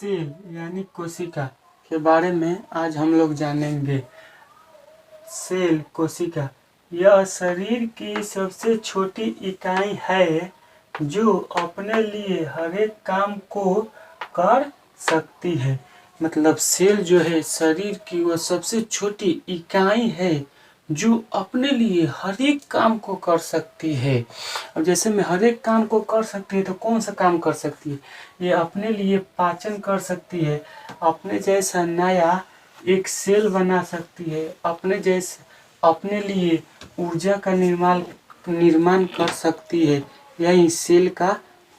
Cell यानी कोशिका के बारे में आज हम लोग जानेंगे। सेल कोशिका यह शरीर की सबसे छोटी इकाई है जो अपने लिए हर एक काम को कर सकती है। मतलब सेल जो है शरीर की वह सबसे छोटी इकाई है जो अपने लिए हर एक काम को कर सकती है। अब जैसे में हर एक काम को कर सकती है तो कौन सा काम कर सकती है? ये अपने लिए पाचन कर सकती है, अपने जैसा नया एक सेल बना सकती है, अपने जैसे अपने लिए ऊर्जा का निर्माण कर सकती है। यही सेल का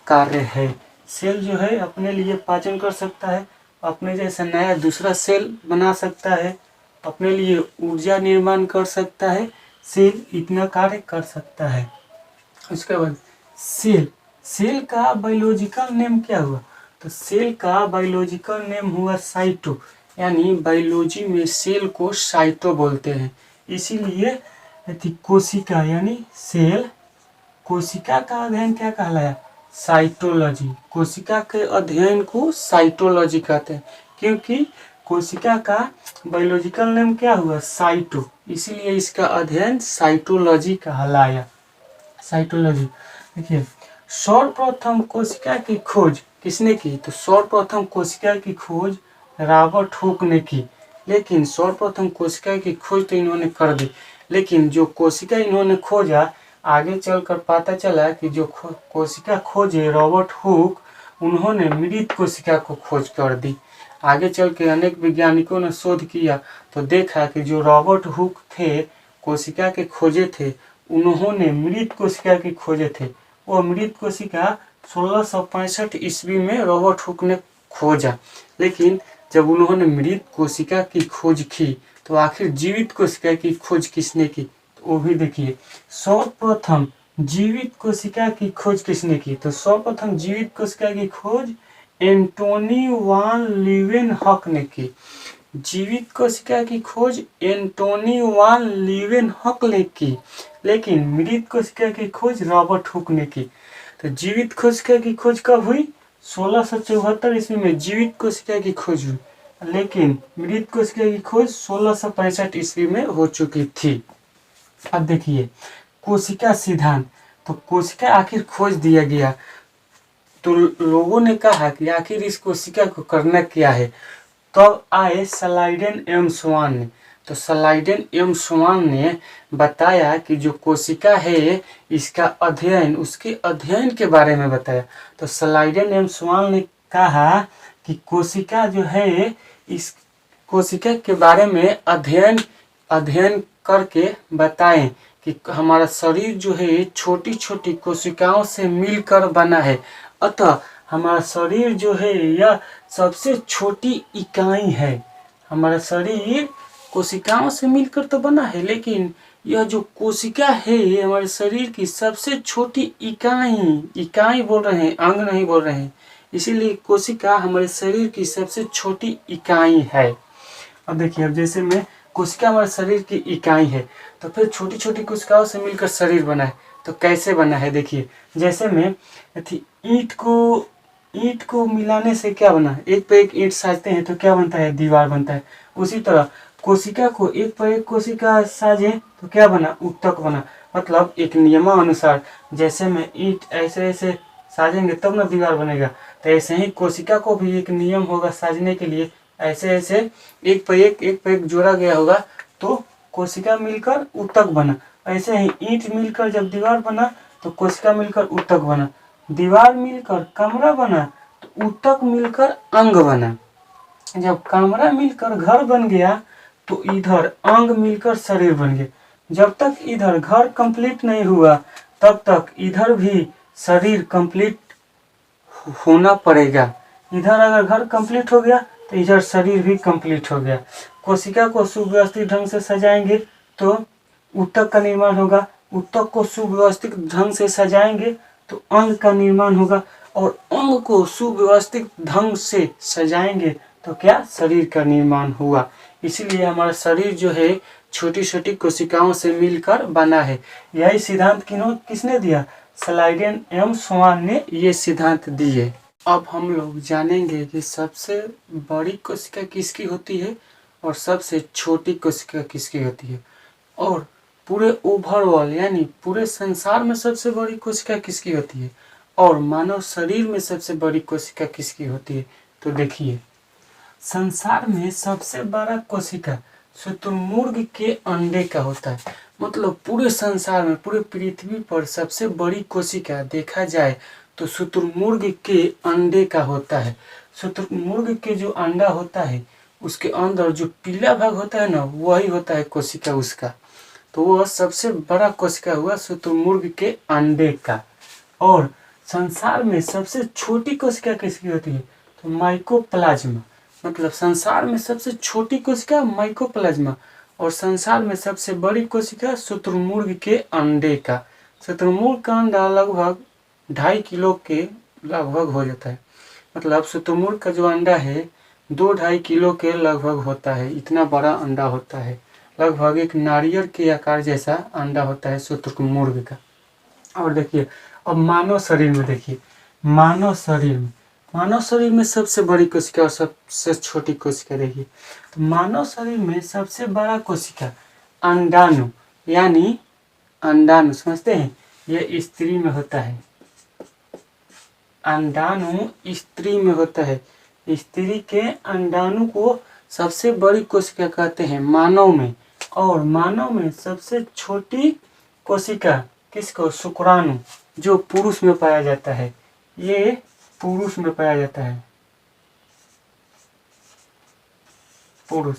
कार्य है। सेल जो है अपने लिए पाचन कर सकता है, अपने जैसा नया दूसरा सेल बना सकता है, अपने लिए ऊर्जा निर्माण कर सकता है। सेल इतना कार्य कर सकता है। उसके बाद सेल का बायोलॉजिकल नेम क्या हुआ? तो सेल का बायोलॉजिकल नेम हुआ साइटो। यानी बायोलॉजी में सेल को साइटो बोलते हैं। इसीलिए कोशिका यानी सेल, कोशिका का अध्ययन क्या कहलाया? साइटोलॉजी। कोशिका के अध्ययन को साइटोलॉजी कहते हैं क्योंकि कोशिका का बायोलॉजिकल नेम क्या हुआ? साइटो। इसीलिए इसका अध्ययन साइटोलॉजी कहलाया। साइटोलॉजी। देखिए, सर्वप्रथम कोशिका की खोज किसने की? तो सर्वप्रथम कोशिका की खोज रॉबर्ट हुक ने की। लेकिन सर्वप्रथम कोशिका की खोज तो इन्होंने कर दी, लेकिन जो कोशिका इन्होंने खोजा आगे चलकर पता चला कि जो कोशिका खोजे रॉबर्ट हुक, उन्होंने मृत कोशिका को खोज कर दी। आगे चल के अनेक वैज्ञानिकों ने शोध किया तो देखा कि जो रॉबर्ट हुक थे, कोशिका के खोजे थे, उन्होंने मृत कोशिका की खोजे थे। वो मृत कोशिका 1665 ईस्वी में रॉबर्ट हुक ने खोजा। लेकिन जब उन्होंने मृत कोशिका की खोज की तो आखिर जीवित कोशिका की खोज किसने की? तो वो भी देखिए, सर्वप्रथम जीवित कोशिका की खोज किसने की? तो सर्वप्रथम जीवित कोशिका की खोज एंटोनी वान लीवेनहॉक ने की। जीवित कोशिका की खोज एंटोनी वान लीवेनहॉक ने की, लेकिन मृत कोशिका की खोज रॉबर्ट हुक ने की। तो जीवित कोशिका की खोज कब हुई? 1674 ईस्वी में जीवित कोशिका की खोज हुई, लेकिन मृत कोशिका की खोज 1665 ईस्वी में हो चुकी थी। अब देखिए, कोशिका सिद्धांत। तो कोशिका आखिर खोज दिया गया तो लोगों ने कहा कि आखिर इस कोशिका को करना क्या है। तो आए स्लाइडेन एवं स्वान ने। तो स्लाइडेन एवं स्वान ने बताया कि जो कोशिका है इसका अध्ययन, उसके अध्ययन के बारे में बताया। तो स्लाइडेन एवं स्वान ने कहा कि कोशिका जो है, इस कोशिका के बारे में अध्ययन करके बताएं कि हमारा शरीर जो है छोटी छोटी कोशिकाओं से मिलकर बना है। अतः हमारा शरीर जो है यह सबसे छोटी इकाई है। हमारा शरीर कोशिकाओं से मिलकर तो बना है, लेकिन यह जो कोशिका है हमारे शरीर की सबसे छोटी इकाई बोल रहे हैं, अंग नहीं बोल रहे हैं। इसीलिए कोशिका हमारे शरीर की सबसे छोटी इकाई है। अब देखिए, अब जैसे में कोशिका हमारे शरीर की इकाई है तो फिर छोटी छोटी कोशिकाओं से मिलकर शरीर बना है। तो कैसे बना है? देखिए, जैसे में ईंट को मिलाने से क्या बना? एक पर एक ईंट साजते हैं तो क्या बनता है? दीवार बनता है। उसी तरह कोशिका को एक पर एक कोशिका साजे तो क्या बना? ऊतक बना। मतलब एक नियमानुसार जैसे में ईंट ऐसे ऐसे साजेंगे तब ना दीवार बनेगा, तो ऐसे ही कोशिका को भी एक नियम होगा साजने के लिए। ऐसे ऐसे एक पर एक जोड़ा गया होगा तो कोशिका मिलकर ऊतक बना। ऐसे ही ईंट मिलकर जब दीवार बना तो कोशिका मिलकर ऊतक बना, दीवार मिलकर कमरा बना तो ऊतक मिलकर अंग बना। जब कमरा मिलकर घर बन गया तो इधर अंग मिलकर शरीर बन गया। जब तक इधर घर कंप्लीट नहीं हुआ तब तक इधर भी शरीर कंप्लीट होना पड़ेगा। इधर अगर घर कंप्लीट हो गया तो इधर शरीर भी कंप्लीट हो गया। कोशिका को सुव्यवस्थित ढंग से सजाएंगे तो ऊतक का निर्माण होगा, ऊतक को सुव्यवस्थित ढंग से सजाएंगे तो अंग का निर्माण होगा, और अंग को सुव्यवस्थित ढंग से सजाएंगे तो क्या? शरीर का निर्माण हुआ। इसीलिए हमारा शरीर जो है छोटी छोटी कोशिकाओं से मिलकर बना है। यही सिद्धांत किसने दिया? स्लाइडेन एवं स्वान ने ये सिद्धांत दिए। अब हम लोग जानेंगे कि सबसे बड़ी कोशिका किसकी होती है और सबसे छोटी कोशिका किसकी होती है, और पूरे ओवरऑल यानी पूरे संसार में सबसे बड़ी कोशिका किसकी होती है, और मानव शरीर में सबसे बड़ी कोशिका किसकी होती है। तो देखिए, संसार में सबसे बड़ा कोशिका शुतुरमुर्ग के अंडे का होता है। मतलब पूरे संसार में, पूरे पृथ्वी पर सबसे बड़ी कोशिका देखा जाए तो शुतुरमुर्ग के अंडे का होता है। शुतुरमुर्ग के जो अंडा होता है उसके अंदर जो पीला भाग होता है ना, वही होता है कोशिका उसका। तो वह सबसे बड़ा कोशिका हुआ शुतुरमुर्ग के अंडे का। और संसार में सबसे छोटी कोशिका किसकी होती है, तो माइकोप्लाज्मा। मतलब संसार में सबसे छोटी कोशिका माइकोप्लाज्मा, और संसार में सबसे बड़ी कोशिका शुतुरमुर्ग के अंडे का। शुतुरमुर्ग का अंडा लगभग 2.5 किलो के लगभग हो जाता है। मतलब शुतुरमुर्ग का जो अंडा है 2-2.5 किलो के लगभग होता है। इतना बड़ा अंडा होता है, लगभग एक नारियल के आकार जैसा अंडा होता है शुतुरमुर्ग का। और देखिए, अब मानव शरीर में देखिए, मानव शरीर में सबसे बड़ी कोशिका और सबसे छोटी कोशिका देखिए। तो मानव शरीर में सबसे बड़ा कोशिका अंडाणु, यानी अंडाणु समझते हैं, यह स्त्री में होता है। अंडाणु स्त्री में होता है। स्त्री के अंडाणु को सबसे बड़ी कोशिका कहते हैं मानव में। और मानव में सबसे छोटी कोशिका किसको, शुक्राणु, जो पुरुष में पाया जाता है। ये पुरुष में पाया जाता है। पुरुष,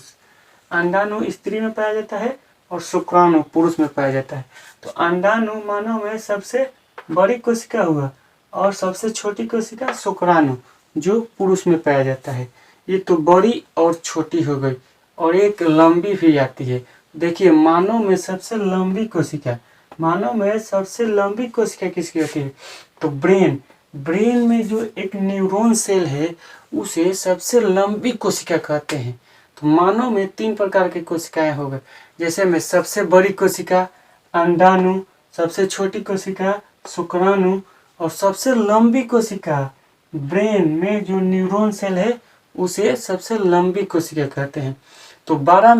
अंडाणु स्त्री में पाया जाता है और शुक्राणु पुरुष में पाया जाता है। तो अंडाणु मानव में सबसे बड़ी कोशिका हुआ और सबसे छोटी कोशिका शुक्राणु जो पुरुष में पाया जाता है। ये तो बड़ी और छोटी हो गई, और एक लंबी भी आती है। देखिए, मानव में सबसे लंबी कोशिका, मानव में सबसे लंबी कोशिका किसकी होती है, तो ब्रेन में जो एक न्यूरॉन सेल है उसे सबसे लंबी कोशिका कहते हैं। तो मानव में 3 प्रकार की कोशिकाएं हो गई, जैसे में सबसे बड़ी कोशिका अंडाणु, सबसे छोटी कोशिका शुक्राणु, और सबसे लंबी कोशिका ब्रेन में जो न्यूरॉन सेल है उसे सबसे लंबी कोशिका कहते हैं। तो 12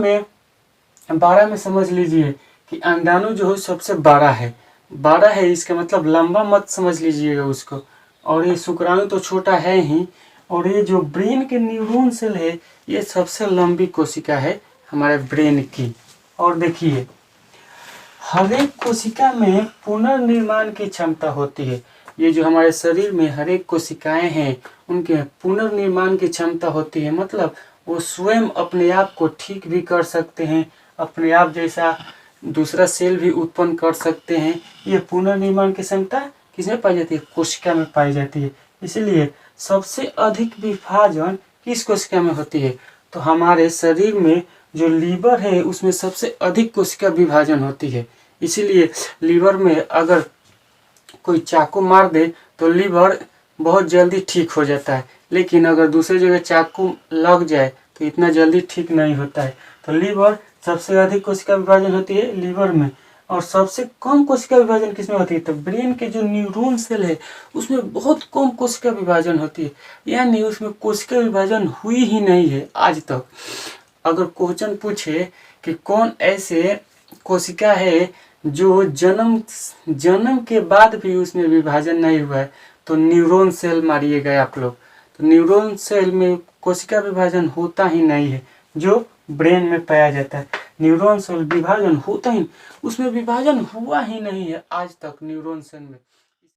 में समझ लीजिए कि अंडाणु जो है सबसे बड़ा है, इसका मतलब लंबा मत समझ लीजिएगा उसको। और ये शुक्राणु तो छोटा है ही, और ये जो ब्रेन के न्यूरॉन सेल है ये सबसे लंबी कोशिका है हमारे ब्रेन की। और देखिए, हर एक कोशिका में पुनर्निर्माण की क्षमता होती है। ये जो हमारे शरीर में हर एक कोशिकाएं हैं उनके पुनर्निर्माण की क्षमता होती है। मतलब वो स्वयं अपने आप को ठीक भी कर सकते हैं, अपने आप जैसा दूसरा सेल भी उत्पन्न कर सकते हैं। ये पुनर्निर्माण की क्षमता किसमें पाई जाती है, कोशिका में पाई जाती है। इसलिए सबसे अधिक विभाजन किस कोशिका में होती है, तो हमारे शरीर में जो लीवर है उसमें सबसे अधिक कोशिका विभाजन होती है। इसीलिए लीवर में अगर कोई चाकू मार दे तो लीवर बहुत जल्दी ठीक हो जाता है, लेकिन अगर दूसरी जगह चाकू लग जाए तो इतना जल्दी ठीक नहीं होता है। तो लीवर सबसे अधिक कोशिका विभाजन होती है लीवर में, और सबसे कम कोशिका विभाजन किसमें होती है, तो ब्रेन के जो न्यूरॉन सेल है उसमें बहुत कम कोशिका विभाजन होती है। यानी उसमें कोशिका विभाजन हुई ही नहीं है आज तक। अगर क्वेश्चन पूछे कि कौन ऐसे कोशिका है जो जन्म के बाद भी उसमें विभाजन नहीं हुआ है, तो न्यूरॉन सेल मारिएगा आप लोग। तो न्यूरॉन सेल में कोशिका विभाजन होता ही नहीं है जो ब्रेन में पाया जाता है। न्यूरॉन सेल विभाजन होता ही, उसमें विभाजन हुआ ही नहीं है आज तक न्यूरॉन सेल में।